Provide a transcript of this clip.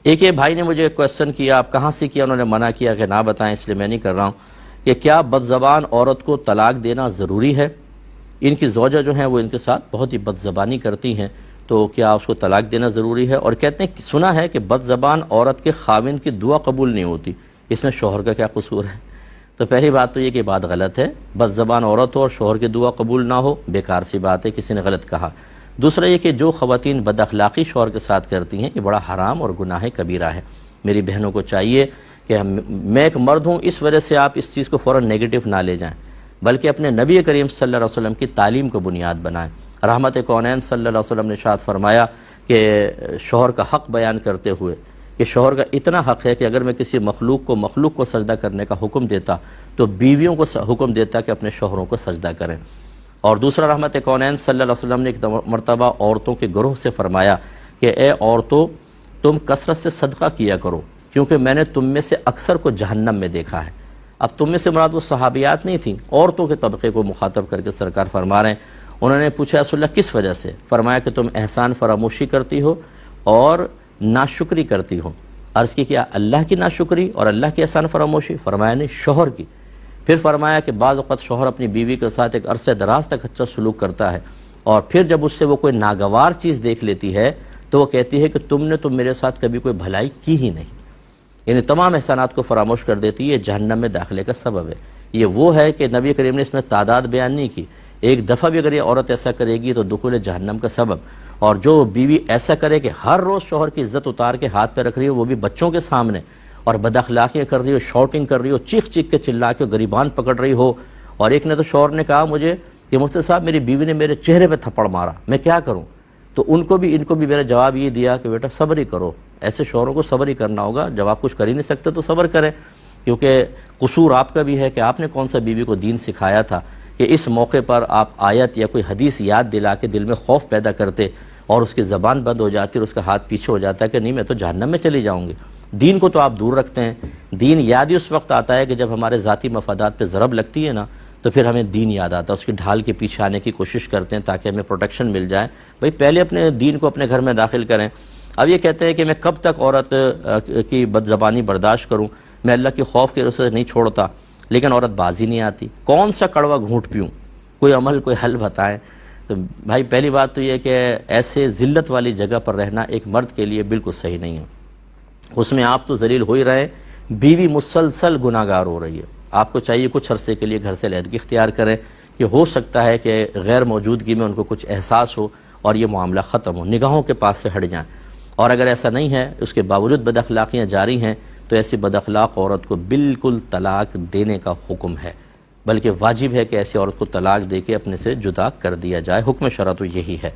ایک یہ بھائی نے مجھے کویسچن کیا، آپ کہاں سے کیا؟ انہوں نے منع کیا کہ نہ بتائیں، اس لیے میں نہیں کر رہا ہوں، کہ کیا بد زبان عورت کو طلاق دینا ضروری ہے؟ ان کی زوجہ جو ہیں وہ ان کے ساتھ بہت ہی بد زبانی کرتی ہیں، تو کیا اس کو طلاق دینا ضروری ہے؟ اور کہتے ہیں سنا ہے کہ بد زبان عورت کے خاوند کی دعا قبول نہیں ہوتی، اس میں شوہر کا کیا قصور ہے؟ تو پہلی بات تو یہ کہ بات غلط ہے، بد زبان عورت ہو اور شوہر کی دعا قبول نہ ہو، بیکار سی بات ہے، کسی نے غلط کہا۔ دوسرا یہ کہ جو خواتین بد اخلاقی شوہر کے ساتھ کرتی ہیں یہ بڑا حرام اور گناہ کبیرہ ہے۔ میری بہنوں کو چاہیے کہ میں ایک مرد ہوں اس وجہ سے آپ اس چیز کو فوراً نیگیٹو نہ لے جائیں، بلکہ اپنے نبی کریم صلی اللہ علیہ وسلم کی تعلیم کو بنیاد بنائیں۔ رحمت کونین صلی اللہ علیہ وسلم نے ارشاد فرمایا کہ شوہر کا حق بیان کرتے ہوئے کہ شوہر کا اتنا حق ہے کہ اگر میں کسی مخلوق کو سجدہ کرنے کا حکم دیتا تو بیویوں کو حکم دیتا کہ اپنے شوہروں کو سجدہ کریں۔ اور دوسرا رحمت کونین صلی اللہ علیہ وسلم نے ایک مرتبہ عورتوں کے گروہ سے فرمایا کہ اے عورتوں، تم کثرت سے صدقہ کیا کرو، کیونکہ میں نے تم میں سے اکثر کو جہنم میں دیکھا ہے۔ اب تم میں سے مراد وہ صحابیات نہیں تھیں، عورتوں کے طبقے کو مخاطب کر کے سرکار فرما رہے ہیں۔ انہوں نے پوچھا رسول اللہ کس وجہ سے؟ فرمایا کہ تم احسان فراموشی کرتی ہو اور ناشکری کرتی ہو۔ عرض کی کیا اللہ کی ناشکری اور اللہ کی احسان فراموشی؟ فرمایا نہیں، شوہر کی۔ پھر فرمایا کہ بعض اوقات شوہر اپنی بیوی کے ساتھ ایک عرصہ دراز تک اچھا سلوک کرتا ہے، اور پھر جب اس سے وہ کوئی ناگوار چیز دیکھ لیتی ہے تو وہ کہتی ہے کہ تم نے تو میرے ساتھ کبھی کوئی بھلائی کی ہی نہیں، یعنی تمام احسانات کو فراموش کر دیتی ہے، یہ جہنم میں داخلے کا سبب ہے۔ یہ وہ ہے کہ نبی کریم نے اس میں تعداد بیان نہیں کی، ایک دفعہ بھی اگر یہ عورت ایسا کرے گی تو دخول جہنم کا سبب۔ اور جو بیوی ایسا کرے کہ ہر روز شوہر کی عزت اتار کے ہاتھ پہ رکھ رہی ہو، وہ بھی بچوں کے سامنے، اور بد اخلاقیاں کر رہی ہو، شاؤٹنگ کر رہی ہو، چیخ چیخ کے چلا کے گریبان پکڑ رہی ہو۔ اور ایک نے تو شوہر نے کہا مجھے کہ مفتی صاحب میری بیوی نے میرے چہرے پہ تھپڑ مارا، میں کیا کروں؟ تو ان کو بھی میرا جواب یہ دیا کہ بیٹا صبر ہی کرو، ایسے شوہروں کو صبر ہی کرنا ہوگا، جب آپ کچھ کر ہی نہیں سکتے تو صبر کریں، کیونکہ قصور آپ کا بھی ہے کہ آپ نے کون سا بیوی کو دین سکھایا تھا کہ اس موقع پر آپ آیت یا کوئی حدیث یاد دلا کے دل میں خوف پیدا کرتے اور اس کی زبان بند ہو جاتی اور اس کا ہاتھ پیچھے ہو جاتا ہے کہ نہیں میں تو جہنم میں چلی جاؤں گی۔ دین کو تو آپ دور رکھتے ہیں، دین یاد ہی اس وقت آتا ہے کہ جب ہمارے ذاتی مفادات پہ ضرب لگتی ہے نا، تو پھر ہمیں دین یاد آتا ہے، اس کی ڈھال کے پیچھے آنے کی کوشش کرتے ہیں تاکہ ہمیں پروٹیکشن مل جائے۔ بھئی پہلے اپنے دین کو اپنے گھر میں داخل کریں۔ اب یہ کہتے ہیں کہ میں کب تک عورت کی بد زبانی برداشت کروں، میں اللہ کے خوف کی وجہ سے نہیں چھوڑتا، لیکن عورت بازی نہیں آتی، کون سا کڑوا گھونٹ پیوں؟ کوئی عمل کوئی حل بتائیں۔ تو بھائی پہلی بات تو یہ کہ ایسے ذلت والی جگہ پر رہنا ایک مرد کے لیے بالکل صحیح نہیں ہے، اس میں آپ تو ذلیل ہو ہی رہے ہیں، بیوی مسلسل گناہگار ہو رہی ہے۔ آپ کو چاہیے کچھ عرصے کے لیے گھر سے علیحدگی اختیار کریں کہ ہو سکتا ہے کہ غیر موجودگی میں ان کو کچھ احساس ہو اور یہ معاملہ ختم ہو، نگاہوں کے پاس سے ہٹ جائیں۔ اور اگر ایسا نہیں ہے، اس کے باوجود بد اخلاقیاں جاری ہیں، تو ایسی بد اخلاق عورت کو بالکل طلاق دینے کا حکم ہے، بلکہ واجب ہے کہ ایسی عورت کو طلاق دے کے اپنے سے جدا کر دیا جائے۔ حکم شرع تو یہی ہے۔